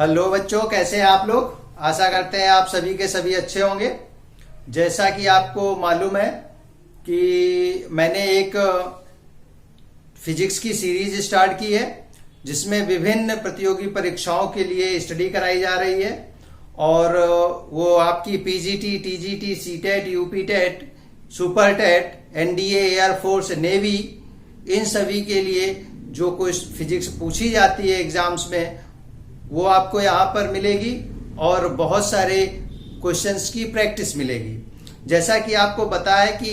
Hello बच्चों, कैसे हैं आप लोग। आशा करते हैं आप सभी के सभी अच्छे होंगे। जैसा कि आपको मालूम है कि मैंने एक फिजिक्स की सीरीज स्टार्ट की है जिसमें विभिन्न प्रतियोगी परीक्षाओं के लिए स्टडी कराई जा रही है और वो आपकी PGT, TGT, CTET, UP TET, super TET, NDA, air force, navy, इन सभी के लिए जो कुछ फिजिक्स पूछी जाती है एग्जाम्स में वो आपको यहाँ पर मिलेगी और बहुत सारे क्वेश्चंस की प्रैक्टिस मिलेगी। जैसा कि आपको पता है कि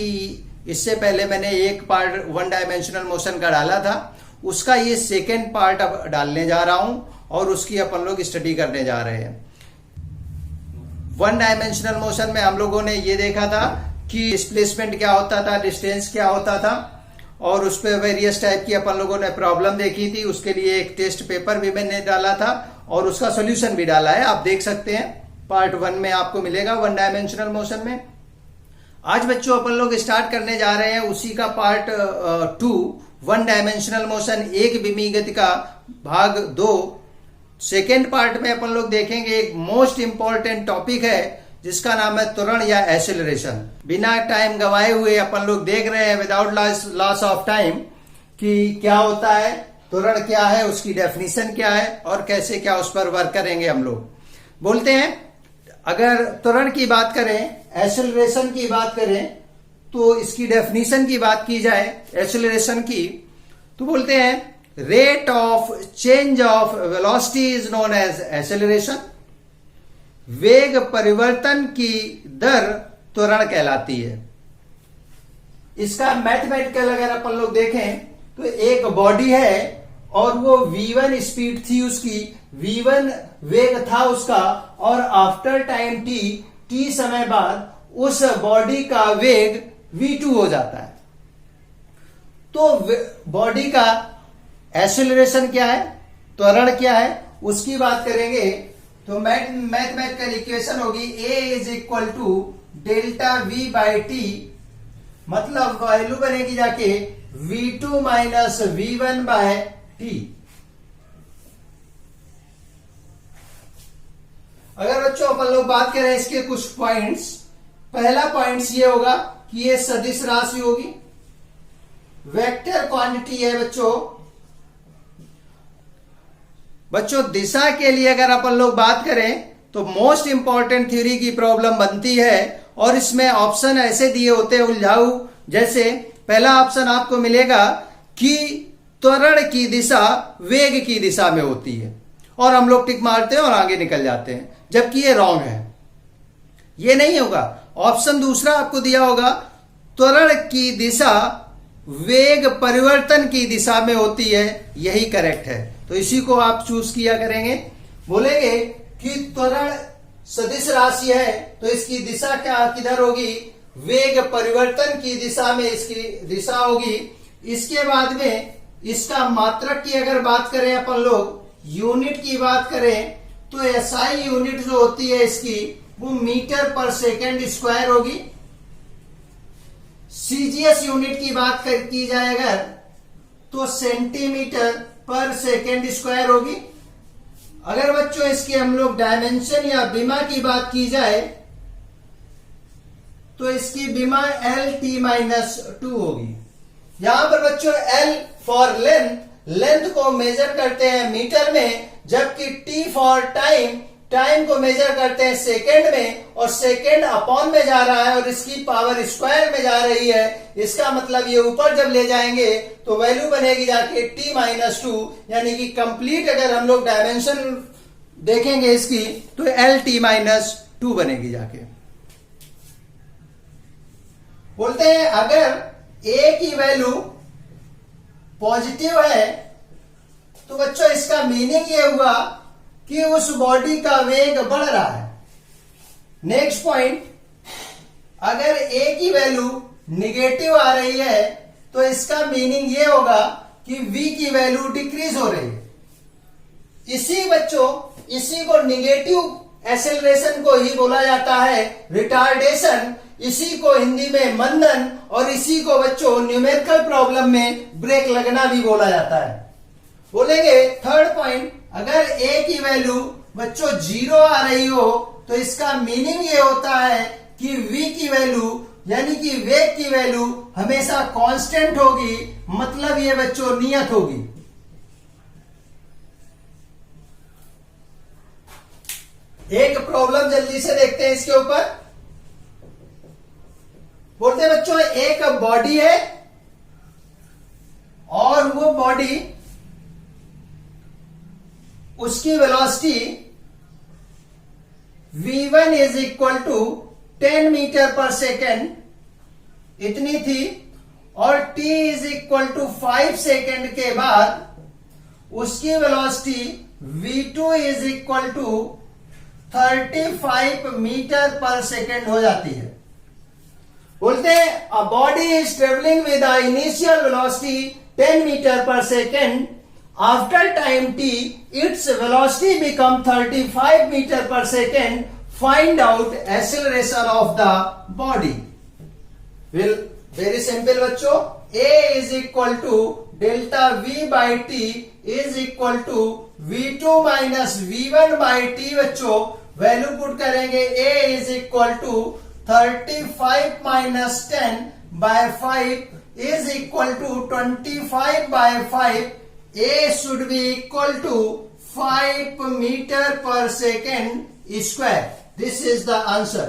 इससे पहले मैंने एक पार्ट वन डायमेंशनल मोशन का डाला था, उसका ये सेकेंड पार्ट अब डालने जा रहा हूं और उसकी अपन लोग स्टडी करने जा रहे हैं। वन डायमेंशनल मोशन में हम लोगों ने ये देखा था कि डिस्प्लेसमेंट क्या होता था, डिस्टेंस क्या होता था और उस पर वेरियस टाइप की अपन लोगों ने प्रॉब्लम देखी थी। उसके लिए एक टेस्ट पेपर भी मैंने डाला था और उसका सॉल्यूशन भी डाला है, आप देख सकते हैं। पार्ट 1 में आपको मिलेगा वन डायमेंशनल मोशन में। आज बच्चों अपन लोग स्टार्ट करने जा रहे हैं उसी का पार्ट 2 वन डायमेंशनल मोशन, एक विमीय गति का भाग 2। सेकेंड पार्ट में अपन लोग देखेंगे एक मोस्ट इंपॉर्टेंट टॉपिक है जिसका नाम है त्वरण या एक्सेलरेशन। बिना टाइम गंवाए हुए अपन लोग देख रहे हैं विदाउट लॉस ऑफ टाइम कि क्या होता है, त्वरण क्या है, उसकी डेफिनेशन क्या है और कैसे क्या उस पर वर्क करेंगे। हम लोग बोलते हैं अगर त्वरण की बात करें, एक्सेलरेशन की बात करें तो इसकी डेफिनेशन की बात की जाए एक्सेलरेशन की तो बोलते हैं rate of change of velocity is known as acceleration. वेग परिवर्तन की दर त्वरण कहलाती है। इसका मैथमेटिकल अगर अपन लोग देखें तो एक बॉडी है और वो v1 स्पीड थी उसकी, v1 वेग था उसका और आफ्टर टाइम t समय बाद उस बॉडी का वेग v2 हो जाता है। तो बॉडी का एक्सेलरेशन क्या है, त्वरण क्या है, उसकी बात करेंगे तो मैथमेटिकल इक्वेशन होगी a is equal to delta v by T, मतलब वैल्यू बनेगी जाके v2 minus v1 bye T. अगर बच्चों अपन लोग बात करें इसके कुछ पॉइंट्स, पहला पॉइंट्स ये होगा कि ये सदिश राशि होगी, वेक्टर क्वांटिटी है बच्चों दिशा के लिए अगर अपन लोग बात करें तो मोस्ट इंपॉर्टेंट थ्योरी की प्रॉब्लम बनती है और इसमें ऑप्शन ऐसे दिए होते हैं उलझाऊ। जैसे पहला ऑप्शन आपको मिलेगा कि त्वरण की दिशा वेग की दिशा में होती है और हम लोग टिक मारते हैं और आगे निकल जाते हैं, जबकि ये रॉन्ग है, ये नहीं होगा। ऑप्शन दूसरा आपको दिया होगा त्वरण की दिशा वेग परिवर्तन की दिशा में होती है, यही करेक्ट है, तो इसी को आप चूज किया करेंगे। बोलेंगे कि त्वरण सदिश राशि है तो इसकी दिशा क्या किधर होगी, वेग परिवर्तन की दिशा में इसकी दिशा होगी। इसके बाद में इसका मात्रक की अगर बात करें अपन लोग, यूनिट की बात करें तो एसआई यूनिट जो होती है इसकी वो मीटर पर सेकेंड स्क्वायर होगी। सीजीएस यूनिट की बात की जाए अगर तो सेंटीमीटर पर सेकेंड स्क्वायर होगी। अगर बच्चों इसके हम लोग डायमेंशन या बीमा की बात की जाए तो इसकी बीमा LT-2 होगी। यहां पर बच्चों L फॉर लेंथ को मेजर करते हैं मीटर में, जबकि T फॉर टाइम को मेजर करते हैं सेकेंड में और सेकेंड अपॉन में जा रहा है और इसकी पावर स्क्वायर में जा रही है। इसका मतलब ये ऊपर जब ले जाएंगे तो वैल्यू बनेगी जाके T-2, यानी कि कंप्लीट अगर हम लोग डायमेंशन देखेंगे इसकी तो LT-2 बनेगी जाके। बोलते हैं अगर A की वैल्यू पॉजिटिव है तो बच्चों इसका मीनिंग ये हुआ कि उस बॉडी का वेग बढ़ रहा है। नेक्स्ट पॉइंट, अगर A की वैल्यू निगेटिव आ रही है तो इसका मीनिंग ये होगा कि V की वैल्यू डिक्रीज हो रही है। इसी को निगेटिव एक्सेलरेशन को ही बोला जाता है रिटार्डेशन, इसी को हिंदी में मंदन और इसी को बच्चों न्यूमेरिकल प्रॉब्लम में ब्रेक लगना भी बोला जाता है। बोलेंगे थर्ड पॉइंट, अगर A की वैल्यू बच्चों 0 आ रही हो तो इसका मीनिंग ये होता है कि v की वैल्यू यानी कि वेग की वैल्यू हमेशा कांस्टेंट होगी, मतलब ये बच्चों नियत होगी। एक प्रॉब्लम जल्दी से देखते हैं इसके ऊपर। बोलते हैं बच्चों एक बॉडी है और वो बॉडी उसकी velocity v1 is equal to 10 metre पर सेकेंड इतनी थी और t is equal to 5 second के बाद उसकी velocity v2 is equal to 35 metre पर सेकेंड हो जाती है। बोलते हैं a body is travelling with the initial velocity 10 metre पर second, after time t its velocity become 35 meter per second, find out acceleration of the body. Well, very simple बच्चों, a is equal to delta v by t is equal to v2 minus v1 by t। बच्चों value put करेंगे, a is equal to 35 minus 10 by 5 is equal to 25 by 5। a should be equal to 5 meter per second square. This is the answer.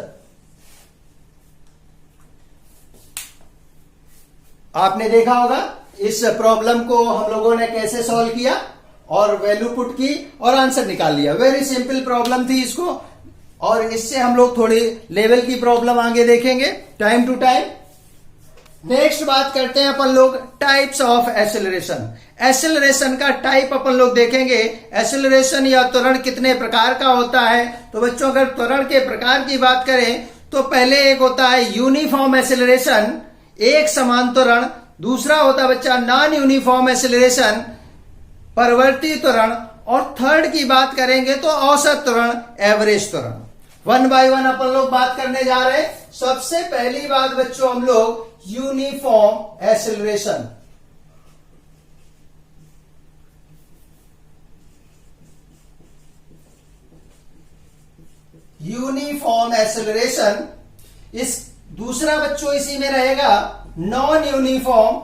आपने देखा होगा इस problem को हम लोगों ने कैसे सॉल्व किया और वैल्यू पुट की और आंसर निकाल लिया। वेरी सिंपल प्रॉब्लम थी इसको, और इससे हम लोग थोड़ी लेवल की प्रॉब्लम आगे देखेंगे टाइम टू टाइम। नेक्स्ट बात करते हैं अपन लोग टाइप्स ऑफ एसेलरेशन। एसेलरेशन का टाइप अपन लोग देखेंगे। एसेलरेशन या त्वरण कितने प्रकार का होता है? तो बच्चों अगर त्वरण के प्रकार की बात करें तो पहले एक होता है यूनिफॉर्म एसेलरेशन, एक समान त्वरण। दूसरा होता है बच्चा नॉन यूनिफॉर्म एसेलरेशन, परिवर्ती त्वरण। और थर्ड की बात करेंगे तो औसत त्वरण, एवरेज त्वरण। वन बाय वन अपन लोग बात करने जा रहे हैं। सबसे पहली बात बच्चों हम लोग यूनिफॉर्म एसेलरेशन। Uniform acceleration. इस दूसरा बच्चों इसी में रहेगा नॉन यूनिफॉर्म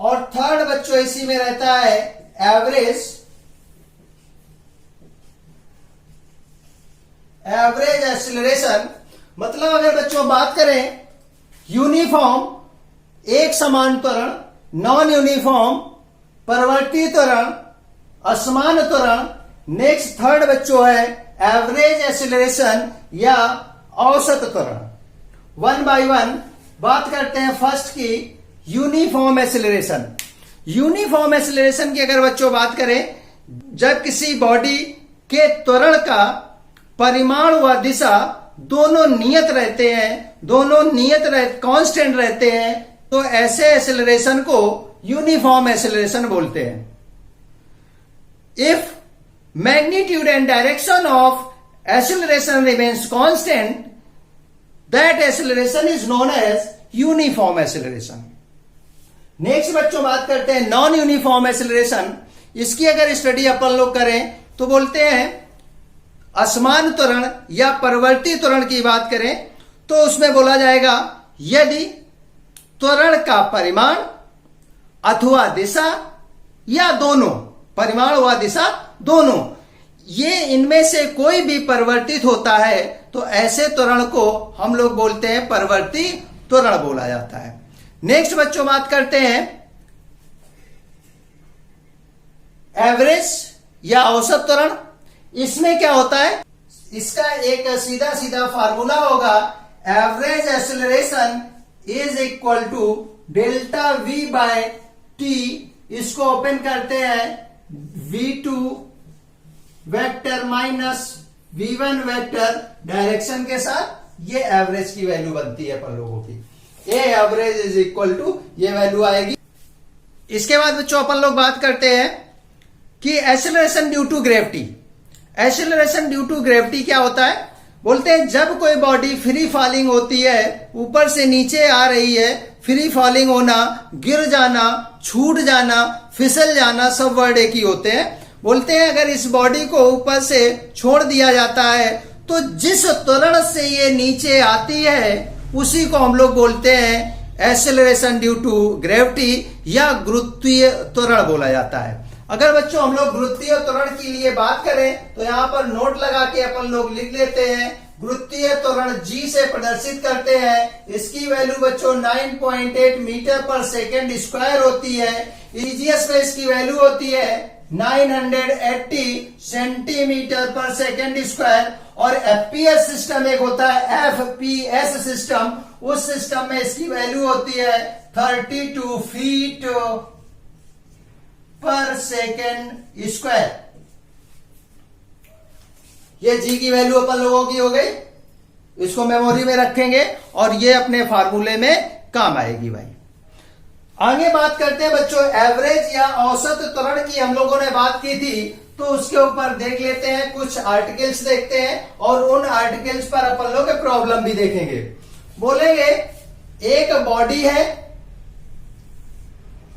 और थर्ड बच्चों इसी में रहता है एवरेज एसेलरेशन। मतलब अगर बच्चों बात करें यूनिफॉर्म एक समान त्वरण, नॉन यूनिफॉर्म परिवर्ती त्वरण, असमान त्वरण। नेक्स्ट थर्ड बच्चों है एवरेज एसेलरेशन या औसत त्वरण। वन बाय वन बात करते हैं फर्स्ट की यूनिफॉर्म एसेलरेशन। यूनिफॉर्म एसेलरेशन की अगर बच्चों बात करें, जब किसी बॉडी के त्वरण का परिमाण व दिशा दोनों नियत रहते हैं, कांस्टेंट रहते हैं, तो ऐसे एसेलरेशन को यूनिफॉर्म एसेलरेशन बोलते हैं। If magnitude and direction of acceleration remains constant, that acceleration is known as uniform acceleration. Next बच्चों बात करते हैं नॉन यूनिफॉर्म एसेलरेशन। इसकी अगर स्टडी अपन लोग करें तो बोलते हैं असमान त्वरण या परिवर्ती त्वरण की बात करें तो उसमें बोला जाएगा यदि त्वरण का परिमाण अथवा दिशा या दोनों, परिमाण व दिशा दोनों, ये इनमें से कोई भी परिवर्तित होता है तो ऐसे त्वरण को हम लोग बोलते हैं परिवर्ती त्वरण बोला जाता है। नेक्स्ट बच्चों बात करते हैं एवरेज या औसत त्वरण। इसमें क्या होता है, इसका एक सीधा सीधा फार्मूला होगा, average acceleration is equal to delta V by T. इसको ओपन करते हैं v2 vector minus v1 vector direction के साथ, ये एवरेज की वैल्यू बनती है अपन लोगों की। A average is equal to ये वैल्यू आएगी। इसके बाद बच्चों अपन लोग बात करते हैं कि acceleration due to gravity. Acceleration due to gravity क्या होता है? बोलते हैं जब कोई बॉडी फ्री फॉलिंग होती है, ऊपर से नीचे आ रही है, फ्री फॉलिंग होना, गिर जाना, छूट जाना, फिसल जाना, सब वर्ड एक ही होते हैं। बोलते हैं अगर इस बॉडी को ऊपर से छोड़ दिया जाता है तो जिस त्वरण से ये नीचे आती है उसी को हम लोग बोलते हैं एक्सेलरेशन ड्यू टू ग्रेविटी या गुरुत्वीय त्वरण बोला जाता है। अगर बच्चों हम लोग गुरुत्वीय त्वरण के लिए बात करें तो यहाँ पर नोट लगा के अपन लोग लिख लेते हैं। गुरुत्वीय त्वरण G से प्रदर्शित करते हैं। इसकी वैल्यू बच्चों 9.8 मीटर पर सेकेंड स्क्वायर होती है। ईजीएस में इसकी वैल्यू होती है 980 सेंटीमीटर पर सेकेंड स्क्वायर। और एफपीएस सिस्टम एक होता है एफपीएस सिस्टम, उस सिस्टम में इसकी वैल्यू होती है 32 फीट पर सेकेंड स्क्वायर। ये जी की वैल्यू अपन लोगों की हो गई, इसको मेमोरी में रखेंगे और ये अपने फार्मूले में काम आएगी भाई। आगे बात करते हैं बच्चों एवरेज या औसत त्वरण की हम लोगों ने बात की थी, तो उसके ऊपर देख लेते हैं, कुछ आर्टिकल्स देखते हैं और उन आर्टिकल्स पर अपन लोग प्रॉब्लम भी देखेंगे। बोलेंगे एक बॉडी है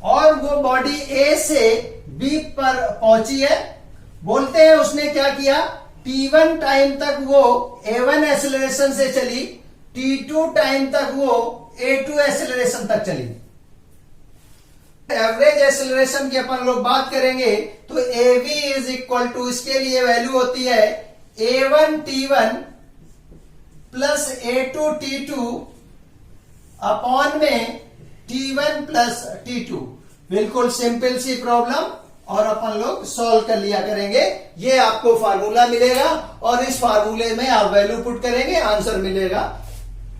और वो बॉडी ए से बी पर पहुंची है। बोलते हैं उसने क्या किया, T1 टाइम तक वो A1 एक्सेलरेशन से चली, T2 टाइम तक वो A2 एक्सेलरेशन तक चली। एवरेज एक्सेलरेशन की अपन लोग बात करेंगे तो AV इज इक्वल टू, इसके लिए वैल्यू होती है A1 T1 plus A2 T2 upon में T1 प्लस T2। बिल्कुल सिंपल सी प्रॉब्लम और अपन लोग सॉल्व कर लिया करेंगे। ये आपको फार्मूला मिलेगा और इस फार्मूले में आप वैल्यू पुट करेंगे, आंसर मिलेगा।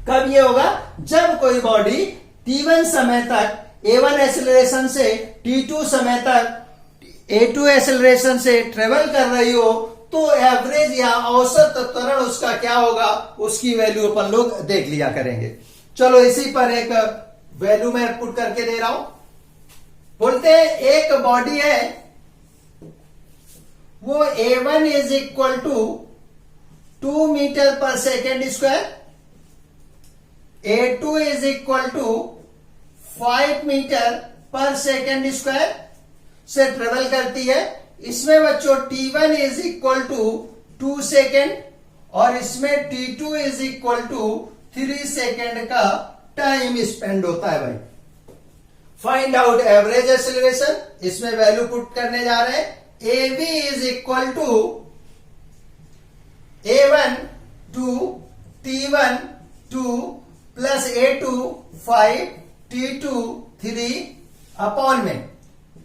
कब ये होगा, जब कोई बॉडी T1 समय तक A1 एक्सेलरेशन से T2 समय तक A2 एक्सेलरेशन से ट्रेवल कर रही हो तो एवरेज या औसत त्वरण उसका क्या होगा, उसकी वैल्यू अपन लोग देख लिया करेंगे। चलो इसी पर एक वैल्यू मैं पुट करके दे रहा हूं। बोलते हैं एक बॉडी है, वो A1 is equal to 2 metre पर second square, A2 is equal to 5 metre पर सेकेंड स्क्वायर से ट्रेवल करती है। इसमें बच्चों T1 is equal to 2 second और इसमें T2 is equal to 3 second का टाइम स्पेंड होता है भाई। फाइंड आउट एवरेज एक्सेलरेशन, इसमें वैल्यू पुट करने जा रहे हैं। AB is equal to A1 2 T1 2 plus A2 5 T2 3 upon में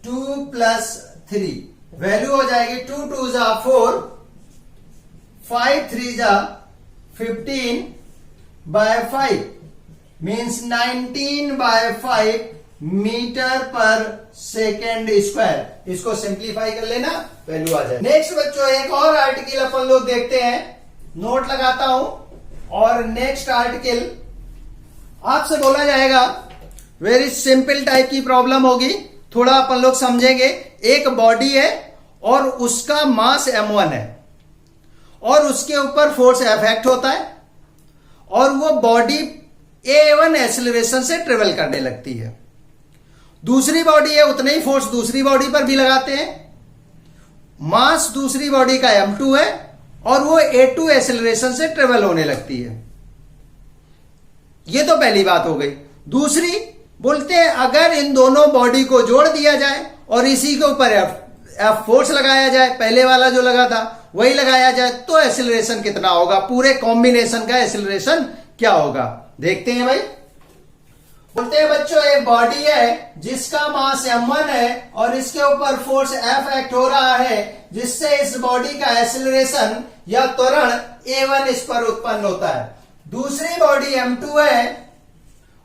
2 प्लस 3, वैल्यू हो जाएगी 2 2 जा 4, 5 3 जा 15 बाय 5 मीन्स 19 बाय 5 मीटर पर सेकेंड स्क्वायर। इसको सिंप्लीफाई कर लेना, वैल्यू आ जाए। नेक्स्ट बच्चों एक और आर्टिकल अपन लोग देखते हैं, नोट लगाता हूं और नेक्स्ट आर्टिकल आपसे बोला जाएगा, वेरी सिंपल टाइप की प्रॉब्लम होगी, थोड़ा अपन लोग समझेंगे। एक बॉडी है और उसका मास m1 है और उसके ऊपर फोर्स F होता है और वो बॉडी A1 एक्सेलरेशन से ट्रेवल करने लगती है। दूसरी बॉडी है, उतना ही फोर्स दूसरी बॉडी पर भी लगाते हैं। मास दूसरी बॉडी का m2 है और वो A2 एक्सेलरेशन से ट्रेवल होने लगती है। ये तो पहली बात हो गई। दूसरी बोलते हैं अगर इन दोनों बॉडी को जोड़ दिया जाए और इसी के ऊपर F फोर्स लगाया जाए, पहले वाला जो लगा था वही लगाया जाए, तो एक्सेलरेशन कितना होगा, पूरे कॉम्बिनेशन का एक्सेलरेशन क्या होगा, देखते हैं भाई। बोलते हैं बच्चों एक बॉडी है जिसका मास m1 है और इसके ऊपर फोर्स F एक्ट हो रहा है, जिससे इस बॉडी का एक्सेलरेशन या त्वरण A1 इस पर उत्पन्न होता है। दूसरी बॉडी m2 है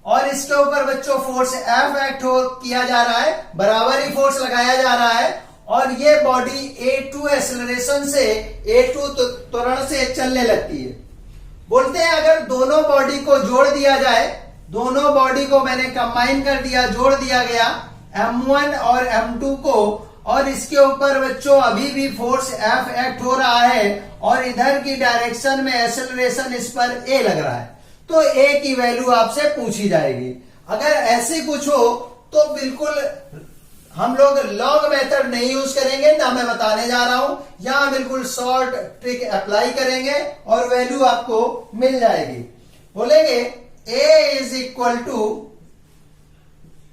और इसके ऊपर बच्चों फोर्स F एक्ट किया जा रहा है, बराबर ही फोर्स लगाया जा रहा है और ये बॉडी A2 एक्सेलरेशन से A2 त्वरण से चलने लगती है। बोलते हैं अगर दोनों बॉडी को जोड़ दिया जाए, दोनों बॉडी को मैंने कंबाइन कर दिया, जोड़ दिया गया m1 और m2 को, और इसके ऊपर बच्चों अभी भी फोर्स F एक्ट हो रहा है और इधर की डायरेक्शन में एक्सेलरेशन इस पर A लग रहा है, तो A की वैल्यू आपसे पूछी जाएगी। अगर ऐसे कुछ हो तो बिल्कुल हम लोग लॉन्ग मेथड नहीं यूज करेंगे, ना मैं बताने जा रहा हूं, यहां बिल्कुल शॉर्ट ट्रिक अप्लाई करेंगे और वैल्यू आपको मिल जाएगी। बोलेंगे a is equal to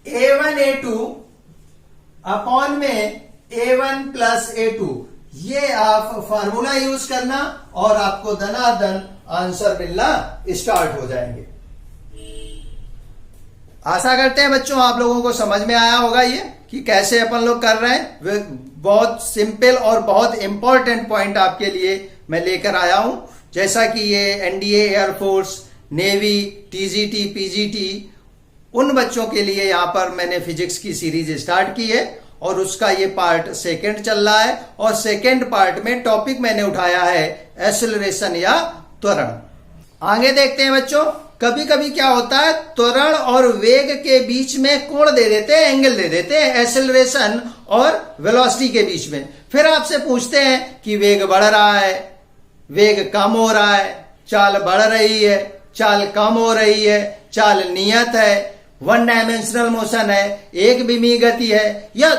a1 a2 upon में a1 प्लस a2। ये आप फार्मूला यूज करना और आपको धनाधन आंसर मिलना स्टार्ट हो जाएंगे। आशा करते हैं बच्चों आप लोगों को समझ में आया होगा ये कि कैसे अपन लोग कर रहे हैं। बहुत सिंपल और बहुत इंपॉर्टेंट पॉइंट आपके लिए मैं लेकर आया हूं, जैसा कि ये NDA, air force, navy, TGT, PGT, उन बच्चों के लिए यहां पर मैंने फिजिक्स की सीरीज स्टार्ट की है और उसका ये पार्ट सेकंड चल रहा है। और सेकंड पार्ट में टॉपिक मैंने उठाया है एक्सेलरेशन या त्वरण। आगे देखते हैं बच्चों, कभी कभी क्या होता है, त्वरण और वेग के बीच में कोण दे देते हैं, एंगल दे देते हैं एक्सेलरेशन और वेलोसिटी के बीच में। फिर आपसे पूछते हैं कि वेग बढ़ रहा है, वेग कम हो रहा है, चाल बढ़ रही है, चाल कम हो रही है, चाल नियत है, वन डायमेंशनल मोशन है, एक विमीय गति है या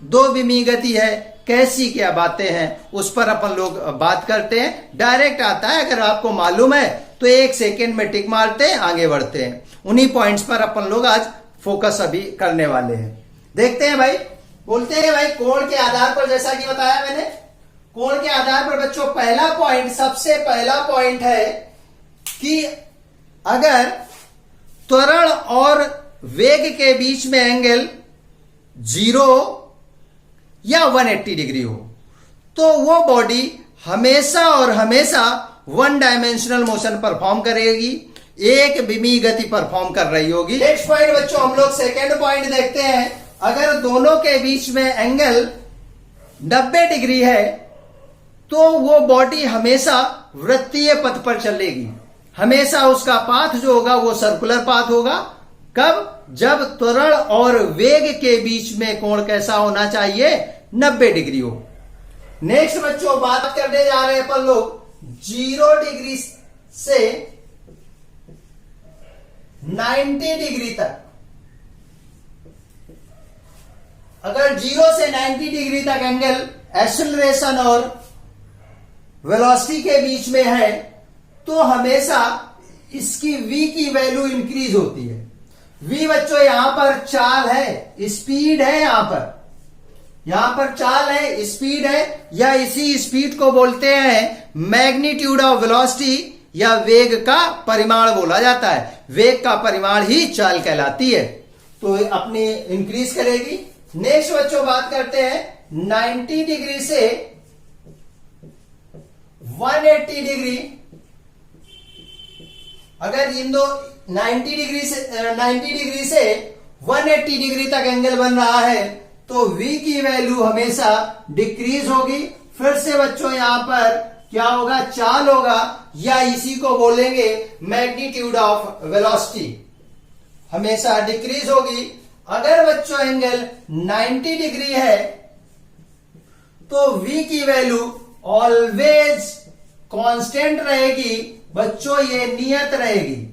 दो विमीय गति है, कैसी क्या बातें हैं उस पर अपन लोग बात करते हैं। डायरेक्ट आता है, अगर आपको मालूम है तो एक सेकेंड में टिक मारते हैं, आगे बढ़ते हैं। उन्हीं पॉइंट्स पर अपन लोग आज फोकस अभी करने वाले हैं। देखते हैं भाई, बोलते हैं भाई कोण के आधार पर, जैसा कि बताया मैंने, कोण के आधार पर बच्चों पहला पॉइंट, सबसे पहला पॉइंट है कि अगर त्वरण और वेग के बीच में एंगल 0 या 180 डिग्री हो तो वो बॉडी हमेशा और हमेशा वन डायमेंशनल मोशन परफॉर्म करेगी, एक विमीय गति परफॉर्म कर रही होगी। नेक्स्ट पॉइंट बच्चों हम लोग सेकेंड पॉइंट देखते हैं, अगर दोनों के बीच में एंगल 90 डिग्री है तो वो बॉडी हमेशा वृत्तीय पथ पर चलेगी, हमेशा उसका पाथ जो होगा वो सर्कुलर पाथ होगा। कब? जब त्वरण और वेग के बीच में कोण कैसा होना चाहिए, 90 डिग्री हो। नेक्स्ट बच्चों बात करने जा रहे हैं अपन लोग 0 डिग्री से 90 डिग्री तक। अगर 0 से 90 डिग्री तक एंगल एक्सेलरेशन और वेलोसिटी के बीच में है तो हमेशा इसकी v की वैल्यू इंक्रीज होती है। v बच्चों यहां पर चाल है, स्पीड है, यहां पर चाल है, स्पीड है, या इसी स्पीड को बोलते हैं मैग्नीट्यूड ऑफ वेलोसिटी या वेग का परिमाण बोला जाता है। वेग का परिमाण ही चाल कहलाती है, तो अपनी इंक्रीज करेगी। नेक्स्ट बच्चों बात करते हैं 90 डिग्री से 180 डिग्री। अगर इन दो 90 डिग्री से 180 डिग्री तक एंगल बन रहा है तो v की वैल्यू हमेशा डिक्रीज होगी। फिर से बच्चों यहां पर क्या होगा, चाल होगा, या इसी को बोलेंगे मैग्नीट्यूड ऑफ वेलोसिटी, हमेशा डिक्रीज होगी। अगर बच्चों एंगल 90 डिग्री है तो v की वैल्यू ऑलवेज कांस्टेंट रहेगी बच्चों, ये नियत रहेगी।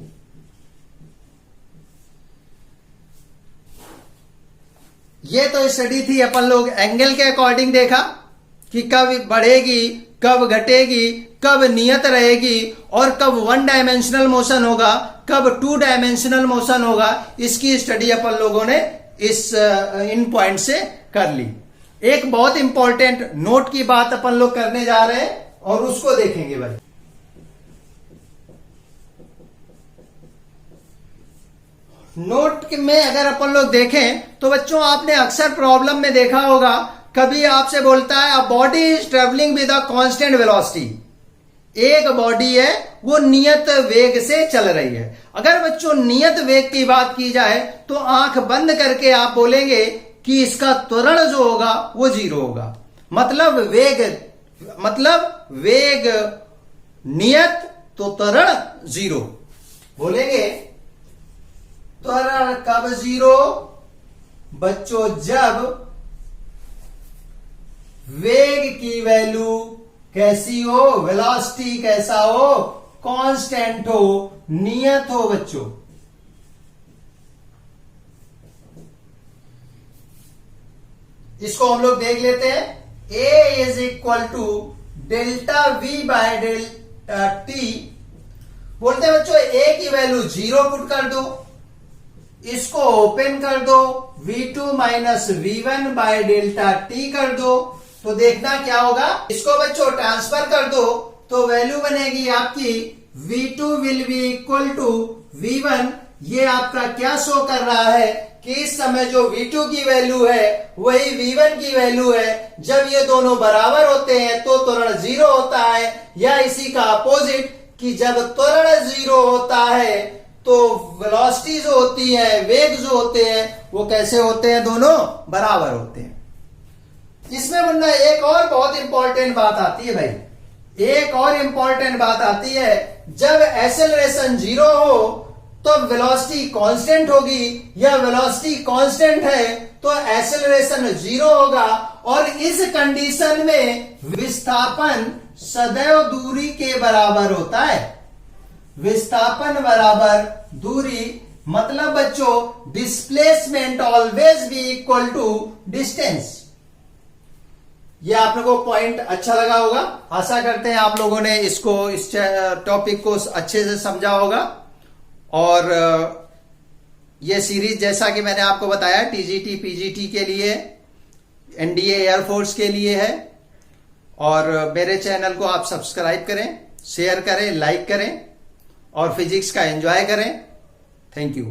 ये तो स्टडी थी, अपन लोग एंगल के अकॉर्डिंग देखा कि कब बढ़ेगी, कब घटेगी, कब नियत रहेगी और कब वन डायमेंशनल मोशन होगा, कब टू डायमेंशनल मोशन होगा। इसकी स्टडी अपन लोगों ने इन पॉइंट से कर ली। एक बहुत इंपॉर्टेंट नोट की बात अपन लोग करने जा रहे हैं और उसको देखेंगे भाई। नोट में अगर अपन लोग देखें तो बच्चों आपने अक्सर प्रॉब्लम में देखा होगा, कभी आपसे बोलता है अ body is travelling with a constant velocity. एक बॉडी है वो नियत वेग से चल रही है। अगर बच्चों नियत वेग की बात की जाए तो आंख बंद करके आप बोलेंगे कि इसका त्वरण जो होगा वो 0 होगा। मतलब वेग नियत तो त्वरण 0। बोलेंगे त्वरण कब 0? बच्चों जब वेग की वैल्यू कैसी हो, वेलोसिटी कैसा हो, कांस्टेंट हो, नियत हो बच्चों। . इसको हम लोग देख लेते हैं। A is equal to delta V by delta T। बोलते हैं बच्चों A की वैल्यू 0 पुट कर दो, इसको ओपन कर दो, V2 minus V1 bye delta T कर दो, तो देखना क्या होगा। इसको बच्चों ट्रांसफर कर दो तो वैल्यू बनेगी आपकी V2 will be equal to V1। ये आपका क्या शो कर रहा है कि इस समय जो V2 की वैल्यू है वही V1 की वैल्यू है। जब ये दोनों बराबर होते हैं तो त्वरण 0 होता है, या इसी का अपोजिट कि जब त्वरण 0 होता है तो वेलोसिटी जो होती है, वेग जो होते हैं, वो कैसे होते हैं, दोनों बराबर होते हैं। इसमें वरना एक और बहुत इंपॉर्टेंट बात आती है भाई, एक और इंपॉर्टेंट बात आती है, जब एक्सेलरेशन 0 हो तो वेलोसिटी कांस्टेंट होगी, या वेलोसिटी कांस्टेंट है तो एक्सेलरेशन 0 होगा, और इस कंडीशन में विस्थापन सदैव दूरी के बराबर होता है। विस्थापन बराबर दूरी मतलब बच्चों displacement always be equal to distance. ये आप लोगों को पॉइंट अच्छा लगा होगा। आशा करते हैं आप लोगों ने इसको, इस टॉपिक को अच्छे से समझा होगा। और ये सीरीज जैसा कि मैंने आपको बताया टीजीटी पीजीटी के लिए, एनडीए एयरफोर्स के लिए है। और मेरे चैनल को आप सब्सक्राइब करें, शेयर करें, लाइक करें और फिजिक्स का एंजॉय करें। Thank you.